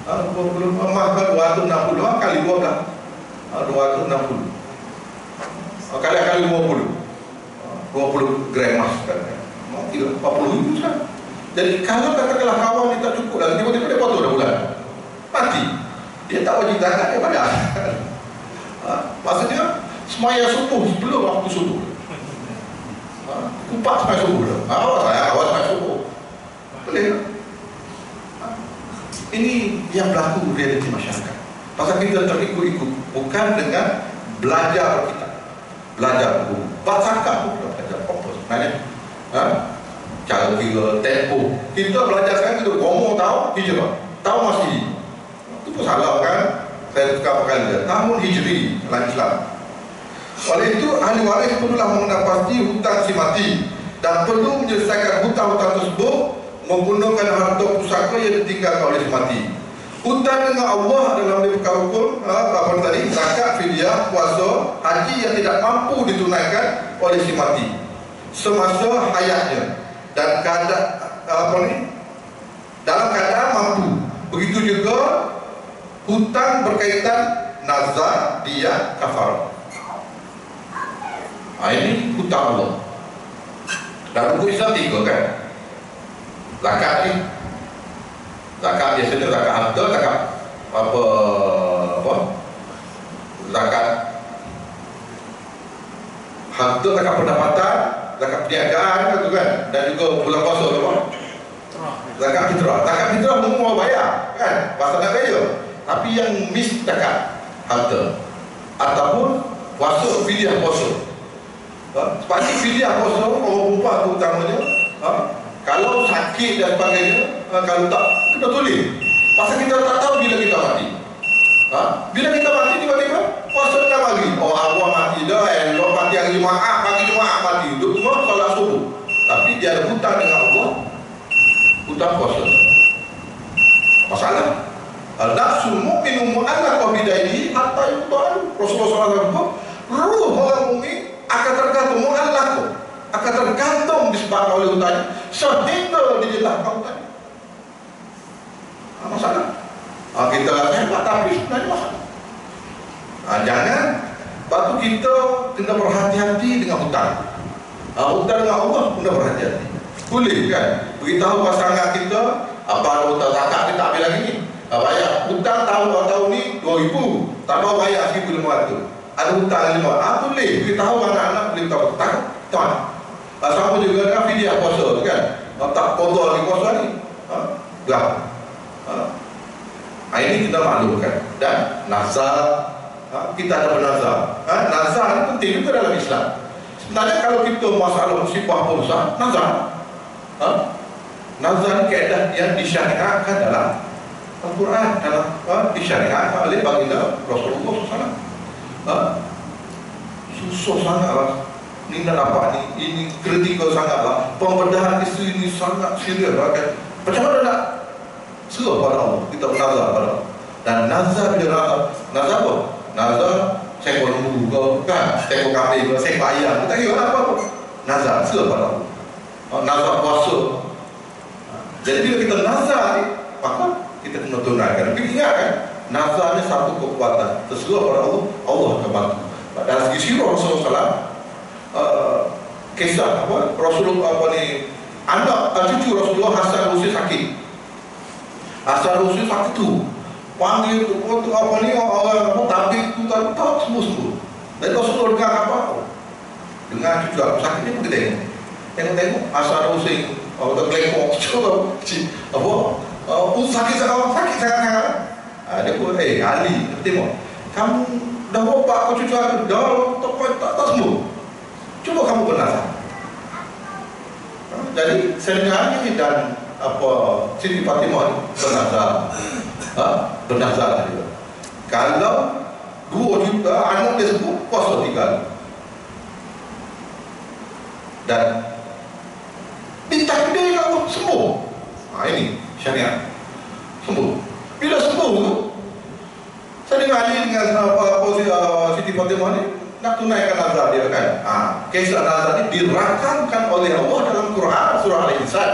20 maka 260 kali 12, 260 kali 20 gram emas kan, 40 ribu sekarang. Jadi kalau katakanlah kawan dia tak cukup lagi, tiba-tiba dia potong dah bulan, mati, dia tak wajib zakat, dia bayar. Maksudnya semaya subuh sebelum waktu subuh, kupak semaya subuh dah. Awas semaya subuh. Boleh. Ini yang berlaku realiti masyarakat. Pasal kita terikut-ikut, bukan dengan belajar kita, belajar buku, bacakan pun kita belajar apa sebenarnya. Cara kira tempoh. Kita belajar sekarang kita ngomong tahu hijrah, tahu masih. Itu pun salah kan? Saya tukar pakai dia. Tahun hijri dalam Islam. Oleh itu ahli waris perlulah mengenal pasti hutang si mati dan perlu menyelesaikan hutang-hutang tersebut menggunakan harta pusaka yang ditinggalkan oleh si mati. Hutang dengan Allah adalah merupakan hukum apa tadi, zakat, fidyah, puasa, haji yang tidak mampu ditunaikan oleh si mati semasa hayatnya dan dalam keadaan mampu. Begitu juga hutang berkaitan nazar, diyah, kafarah. Ini hutang Allah. Dan buku Islam 3 kan. Zakat ni, zakat biasanya zakat harta, zakat apa zakat harta, zakat pendapatan, zakat perniagaan kan, dan juga bulan puasa apa? Zakat fitrah. Zakat fitrah semua bayar kan, pasal nak kaya. Tapi yang miss zakat harta ataupun puasa, fidyah puasa. Sebab ni fidyah puasa orang perempuan terutamanya, kalau sakit dan sebagainya, kalau tak, kita tulis. Pasal kita tak tahu bila kita mati. Bila kita mati tiba-tiba puasa dah lagi. Awak mati dah, elok mati hari Jumaat, pagi Jumaat mati. Duduk semua solat subuh. Tapi dia ada hutang dengan Allah, hutang puasa. Masalah. Al-nafsul mu'minu mu'allaqah bidaini hatta yuqtal. Rasulullah SAW, ruh orang mukmin akan tergantung mu'allaqah, akan tergantung disebabkan oleh hutangnya sehingga dijelaskan hutangnya. Masalah. Kita hebat tapi sebenarnya masalah. Jangan. Lepas tu kita kena berhati-hati dengan hutang. Hutang dengan Allah kena berhati-hati. Boleh kan? Beritahu pasangan kita, apa ada hutang zakat kita ambil lagi ni. Bayar hutang tahun ni 2,000, tak mau bayar 1,500. Ada hutang 5. Boleh beritahu anak-anak, boleh beritahu hutang. Tuan. Sama juga dengan fidyah puasa kan. Tak qada di puasa ni. Berapa? Ini kita maklumkan. Dan nazar, kita ada bernazar. Nazar ni penting juga dalam Islam. Sebenarnya kalau kita masalah musibah apa besar, nazar. Nazar ni kaedah yang disyariatkan dalam Al-Quran, dalam disyariatkan oleh baginda Rasulullah SAW. Susah sangatlah. Ini nak dapat ni, ini kritikal sangatlah. Pembedahan isu ini sangat serius kan. Macam mana nak serah pada Allah? Kita bernazar pada Allah. Dan nazar bila nazar apa? Nazar sekor lembu ke kan, sekor kambing ke, sekor ayam, kita kira apa pun. Nazar serah pada Allah. Nazar puasa. Jadi bila kita nazar ni, maka kita kena tunaikan. Tapi ingat kan, nazar ni satu kekuatan. Terserah pada Allah, Allah akan bantu. Dari segi sirah Rasulullah SAW, kisah Rasulullah anak cucu Rasulullah Hasan Husain sakit. Hasan Husain sakit tu panggil tu orang tabib tu tak sembuh. Dan Rasulullah dengar apa? Dengar cucu aku sakit ni pergi tengok Hasan Husain tak kelekok sakit sangat. Dia pun Ali tengok kamu dah bapak kau cucu aku dah tak sembuh. Cuba kamu bernazar. Jadi saya dengar ni dan Siti Fatimah ni bernazar juga. Kalau 2 juta anak dia sembuh, puasa 3 hari. Dan ditakdir Allah sembuh. Ini syariat. Sembuh. Bila sembuh tu, saya dengar Ali dengan Siti Fatimah ni nak tunaikan nazar dia kan. Kisah nazar ni dirakamkan oleh Allah dalam Quran surah Al-Insan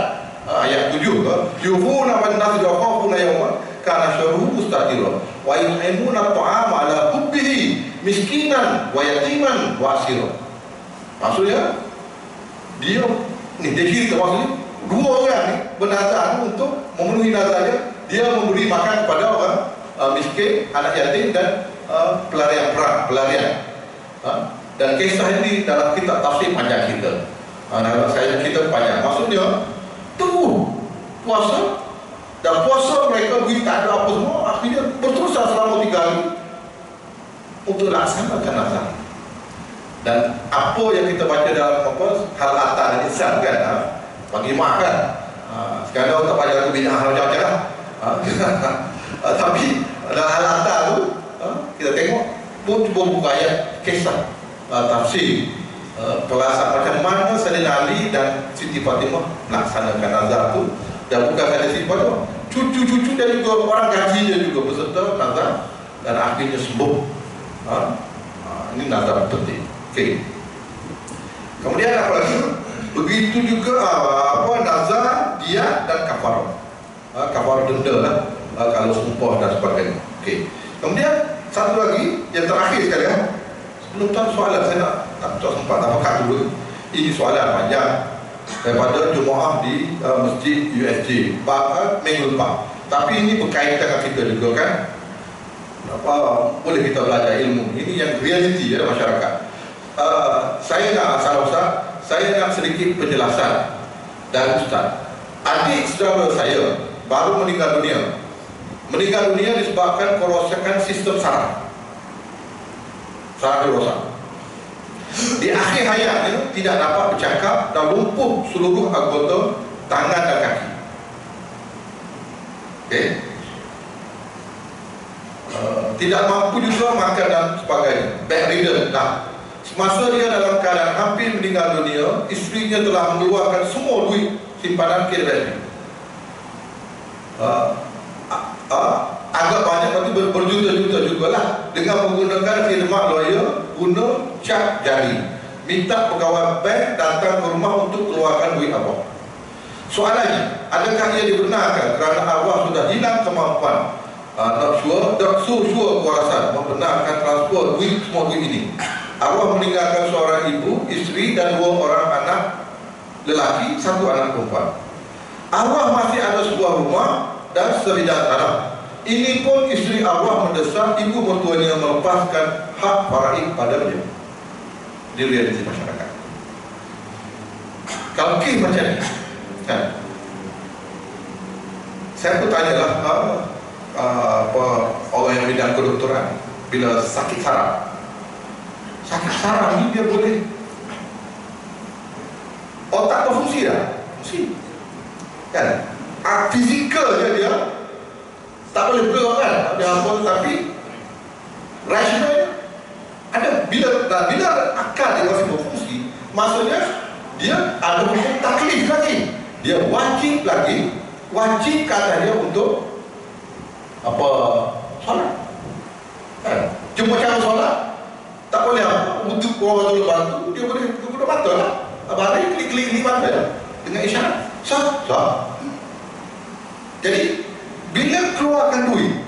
ayat 7 ke, yufuna wan nazri wa khafuna yawman kana syarruhu mustatira wa yut'imuna at'ama ala hubbihi miskinan wa yatiman wa asira. Maksudnya dia kiri ke maksudnya 2 orang ni bernazar untuk memenuhi nazarnya. Dia memberi makan kepada orang miskin, anak yatim dan pelarian. Dan kisah ini dalam kitab tafsir panjang kita. Kita panjang. Maksudnya tunggu puasa, dan puasa mereka beri tak ada apa semua, akhirnya berterusan selama 3 hari untuk laksanakan nazar. Dan apa yang kita baca dalam hal atas dan insan kan, bagi mak kan. Sekarang tak baca lagu bid'ah macam-macam lah. Tapi dalam hal atas tu kita tengok pun cuba buka ayat kisah tafsir pelaksanaan macam mana Sayyidina Ali dan Siti Fatimah melaksanakan nazar tu. Dan bukan saja Siti Fatimah, cucu-cucu dia juga, orang gaji dia juga berserta nazar dan akhirnya sembuh. Ini nazar penting. Okey. Kemudian apa lagi? Begitu juga nazar, diat dan kafarah. Kafarah denda lah kalau sumpah dan sebagainya. Okey. Kemudian satu lagi yang terakhir sekali sebelum tuan soalan saya tak sempat tak pakat dulu. Ini soalan panjang daripada jemaah di Masjid USJ minggu lepas. Tapi ini berkaitan dengan kita juga kan. Boleh kita belajar ilmu. Ini yang realiti ya masyarakat. Saya nak saya nak sedikit penjelasan dan Ustaz. Adik saudara saya baru meninggal dunia. Meninggal dunia disebabkan kerosakan sistem saraf. Saraf rosak. Di akhir hayatnya tidak dapat bercakap dan lumpuh seluruh anggota tangan dan kaki. Okey. Tidak mampu juga makan dan sebagainya. Bedridden. Semasa dia dalam keadaan hampir meninggal dunia, isterinya telah mengeluarkan semua duit simpanan KDBS. Agak banyak, berarti berjuta-juta juga lah, dengan menggunakan khidmat lawyer guna cap jari. Minta pegawai bank datang ke rumah untuk keluarkan duit awak. Soalannya, adakah ia dibenarkan kerana awak sudah hilang kemampuan not so sure kuasa membenarkan transfer semua duit ini. Arwah meninggalkan seorang ibu, isteri dan 2 orang anak lelaki, 1 anak perempuan. Arwah masih ada sebuah rumah dan sebidang tanah. Ini pun isteri arwah mendesak ibu mertuanya melepaskan hak faraid pada beliau. Di realiti masyarakat. Kalau kes macam ni, kan? Saya pun tanyalah orang yang bidang kedokteran, bila sakit saraf ni dia boleh otak berfungsi dah, fungsi, kan? Fizikal je dia tak boleh bergerak, kan? Tak boleh apa, tapi rasional ada. Bila akal dia masih berfungsi, maksudnya dia ada hukum taklif lagi, dia wajib kata dia untuk apa, solat, kan? Cuma cara solat tak boleh apa, untuk orang tu bantu, dia boleh guna mata lah, balik klik-klik mata dia dengan isyarat sah. Jadi bila keluarkan duit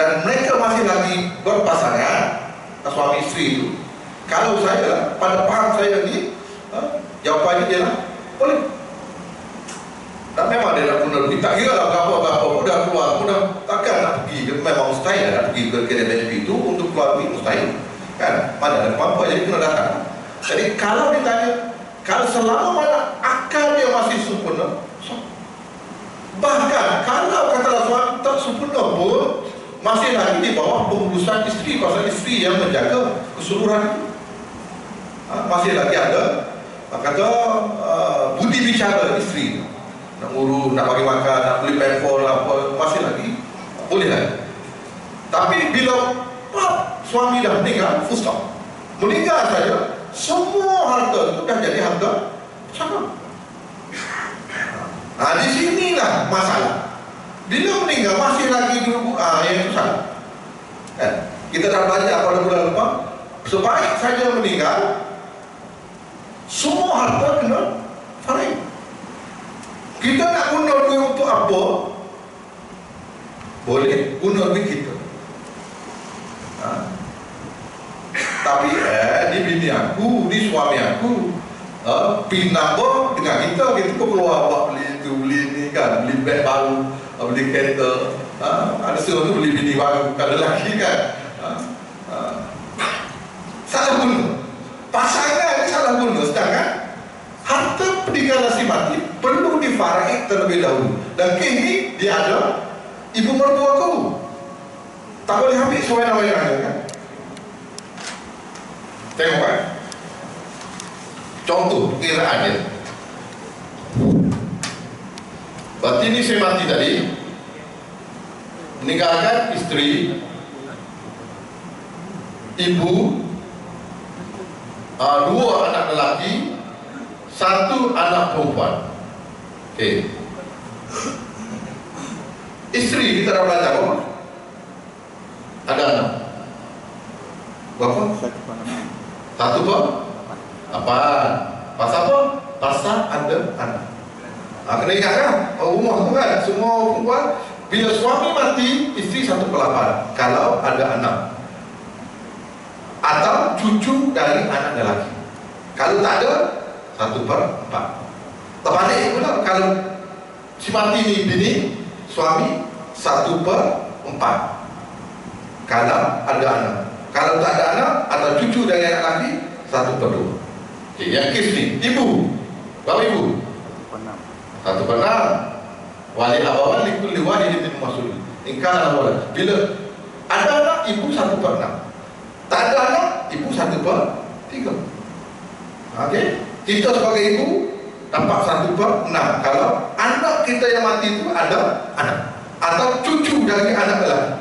dan mereka masih lagi berpasangan, suami isteri itu, kalau saya pada paham saya ni, jawapannya dia lah boleh. Dan memang dia nak guna duit, tak kira lah berapa-berapa, dah keluar, takkan nak pergi, memang mustahil nak pergi ke KDMSP itu untuk keluar duit, mustahil, kan? Mana ada apa-apa, jadi kena datang. Jadi kalau ditanya, kalau selama mana akal dia masih sempurna, bahkan kalau katalah suami tak sempurna pun, masih lagi di bawah pengurusan isteri, pasal isteri yang menjaga keseluruhan itu. Masih lagi ada kata budi bicara isteri, nak urus, nak bagi makan, nak beli pampol apa, masih lagi boleh lagi. Tapi bila suami dah meninggal, full stop, meninggal saja, semua harta itu dah jadi harta bersama. Di sinilah masalah. Bila meninggal masih lagi dulu, yang itu salah. Kita dah belajar pada bulan lepas, sebaik saja meninggal, semua harta kena faraid. Kita nak guna duit untuk apa? Boleh guna duit kita. Tapi ni bini aku, ni suami aku, pin number dengan kita pun keluar buat beli tu, beli ni kan, beli beg baru, beli kereta, ada seorang tu beli bini baru, kalau lelaki kan, salah guna. Pasangan ni salah guna, sedangkan harta peninggalan si mati perlu difaraid terlebih dahulu. Dan kini dia ada ibu mertua kau, tak boleh ambil sewenang-wenang, kan? Tengok, kan? Contoh kiraan dia. Berarti ni saya mati tadi, meninggalkan isteri, ibu, 2 anak lelaki, 1 anak perempuan. Okey. Isteri kita dah belajar apa? Ada anak berapa? 1 per 8. Pasal apa? Pasal ada anak. Kena ingat kan? Rumah tu kan, semua perempuan, bila suami mati, isteri 1/8 kalau ada anak atau cucu dari anak lelaki. Kalau tak ada, 1/4. Terbalik pula, kalau si mati ni bini, suami 1/4 kalau ada anak. Kalau tak ada anak atau cucu dari anak lelaki, 1/2. Okay, yang kes ni, ibu, berapa ibu? 1/6. Wali abawan likulli wahidin mas'ul. Ingkana wala. Bila ada anak, ibu 1/6. Tak ada anak, ibu 1/3. Okey, kita sebagai ibu dapat 1/6 kalau anak kita yang mati itu ada anak atau cucu dari anak lelaki.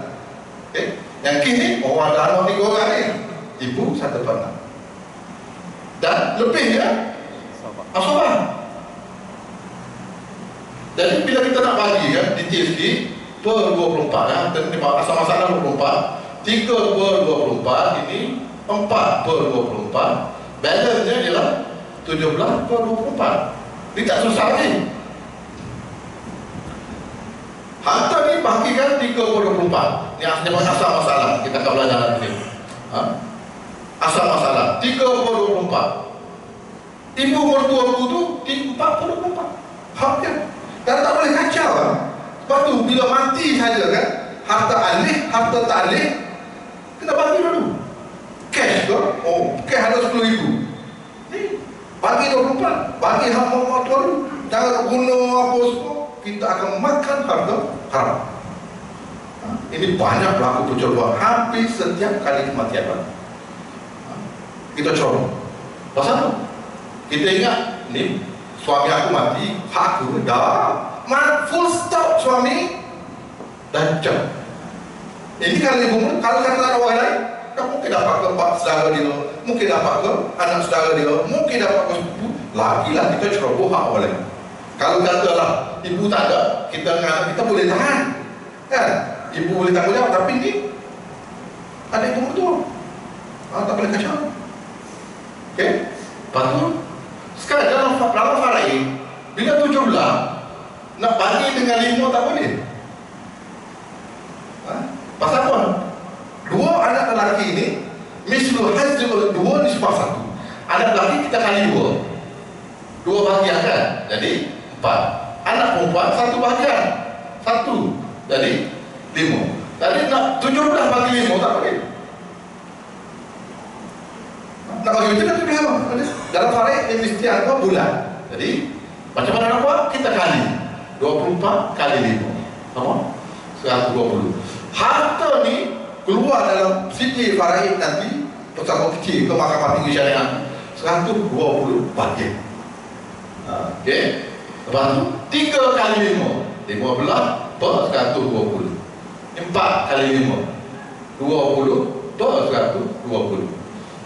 Okey, yang kini orang ada anak 3 orang ni, ibu 1/6 dan lebihnya asabah. Jadi bila kita nak bagi kan detail sikit per 24 ya, asal masalah 24, 3/24 ini 4/24, balance-nya ialah 17/24. Ini tak susah ni. Harta ni bagikan 3/24. Ini asal masalah. Kita akan belajar nanti. Asal masalah 3/24. Ibu mertuaku tu 40/4. Haknya. Dan tak boleh kacau kan. Sebab tu bila mati saja kan, harta alih, harta tak alih, kena bagi dulu. Cash ke? Oh, cash ada 10,000. Bagi 24, bagi hak mak tua dulu. Jangan guna apa semua, kita akan makan harta haram. Ini banyak berlaku percobaan hampir setiap kali kematian. Kita coba. Pasal apa? Kita ingat, ni suami aku mati, hak aku dah. Full stop suami dan jam. Ini kalau ibu, kalau kata orang lain, tak mungkin dapat ke pak saudara dia, mungkin dapat ke anak saudara dia, mungkin dapat ke sepupu. Lagi-lagi kita ceroboh hak orang lain. Kalau katalah ibu tak ada, kita dengan anak kita boleh tahan, kan? Ibu boleh tanggung jawab, tapi ni ada ibu mertua, tak boleh kacau. Okey, betul. Sekarang dalam faraid, bila 17 nak bagi dengan 5 tak boleh. Pasal apa? 2 anak lelaki ini mislu hazil 2 nisbah 1. Anak lelaki kita kali 2 bahagian kan, jadi 4. Anak perempuan 1 bahagian 1, jadi 5. Jadi nak 17 bagi 5 tak boleh. Nak bagi macam mana tu dia? Dalam faraid dia mesti ada bulan. Jadi macam mana nak buat? Kita kali 24 kali 5 sama 120. Harta ni keluar dalam siti faraid nanti pesawat kecil ke mahkamah tinggi syariah 120 bahagian. Okey. Lepas tu 3 kali 5 15 per 120. 4 kali 5 20 per 120.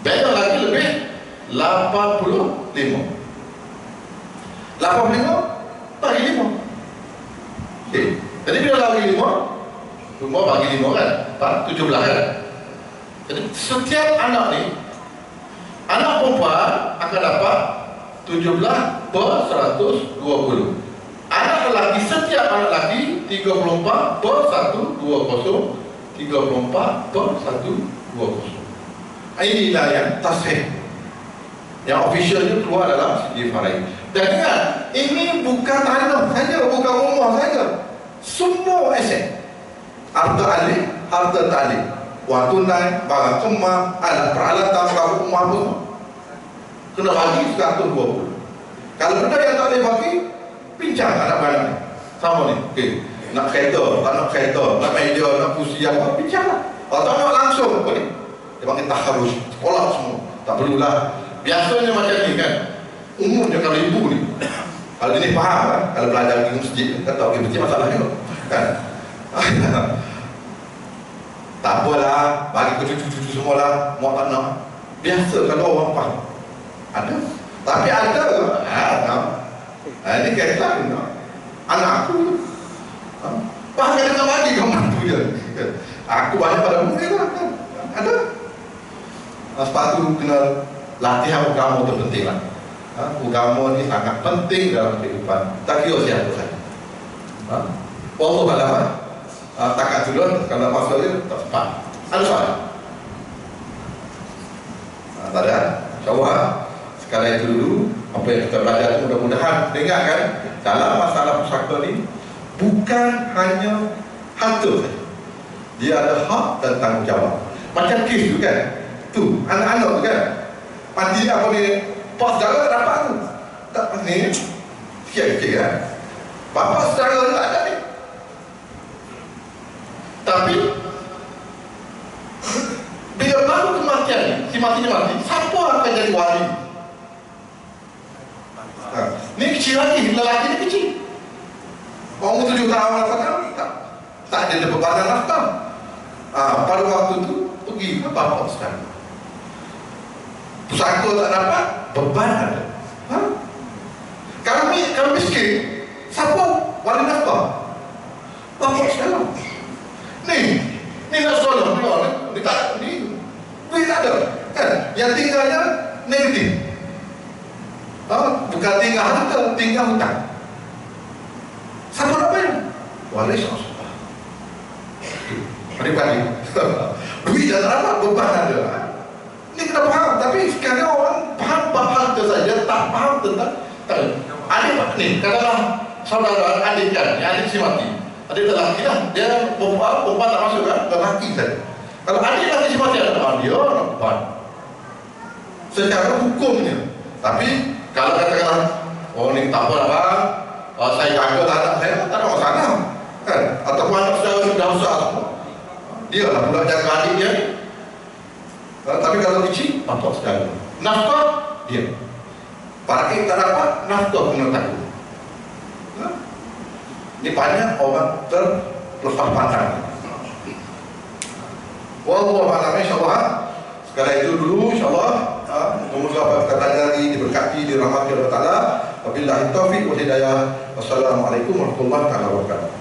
Beza lagi lebih 85. 85 bagi 5. Okey. Jadi bila bagi 5, semua bagi 5 kan? 17 kan? Jadi setiap anak ni, anak perempuan akan dapat 17 per 120. Anak lelaki, setiap anak lelaki 34 per 120. 34 per 120. Inilah yang tasih, yang officialnya keluar dalam segi faraid. Dan ingat, ini bukan tanah saja, bukan rumah saja, semua aset, harta alih, harta tak alih, wang tunai, barang kemah, alat peralatan, barang rumah pun kena bagi 120. Kalau benda yang tak boleh bagi, pincang anak barang ni. Sama ni, okay. Nak kereta, tak nak kereta, nak meja, nak kursi apa, pincang lah. Kalau tak nak langsung apa ni, dia panggil taharus, sekolah semua. Tak perlulah. Biasanya macam ni kan, umumnya kalau ibu ni, kalau dia ni faham kan, kalau belajar pergi masjid, kata pergi masjid masalah ni kan. Tak apalah, bagi ke cucu-cucu semua lah, mau tak nak. Biasa kalau orang faham. Ada. Tapi ada ini kereta anak aku bahkan dengan bagi kamu mantu je. Aku banyak pada murid lah kan. Ada. Sepatu kena latihan agama tu penting lah. Agama ni sangat penting dalam kehidupan. Tak kira siapa saja. Allah malam takat dulu kalau pasal dia tak sempat. Ada soalan? Tak ada. InsyaAllah sekali itu dulu apa yang kita belajar itu mudah-mudahan dengar kan, dalam masalah pusaka ni bukan hanya harta saja, dia ada hak dan tanggungjawab. Macam kes tu kan, tu anak-anak tu kan, mati apa ni, pak saudara dapat tu tak ni sikit-sikit kan, bapak saudara tak ada ni. Tapi bila baru kematian ni, si matinya mati, siapa akan jadi wali? Ni kecil lagi, lelaki ni kecil. Orang 7 tahun 8 tahun tak ada bebanan nafkah. Pada waktu tu pergi ke bapak saudara. Pusaka tak dapat, beban ada. Kalau miskin, siapa wali nafkah? Bapak saudara. Ni nak sekolah, ni tak ada kan? Yang tinggalnya negatif. Bukan tinggal harta, tinggal hutang. Siapa nak bayar? Waris Allah. Adik-adik, duit dah tak dapat, beban ada. Ini kita faham, tapi sekarang orang faham bahasa saja, tak faham tentang adik ni, katakanlah saudara adik kan, adik si mati, adik lelaki lah, dia perempuan tak masuk kan, lelaki saja. Kalau adik lelaki si mati ada, dia nak beban secara hukumnya. Tapi kalau katakanlah, oh ni tak apa, saya jaga anak saya, tak ada masalah kan, ataupun anak saya sudah besar semua, dia lah pula jaga adik dia. Tapi kalau kecil, patut sekali. Nafkah, dia. Parkir tak dapat, nafkah kena takut. Ini banyak orang terlepas pandang. Wallahu a'lam, insyaAllah. Sekarang itu dulu, insyaAllah. Semoga apa kita pelajari, diberkati, dirahmati Allah Ta'ala. Wabillahi taufiq wal hidayah. Wassalamualaikum warahmatullahi wabarakatuh.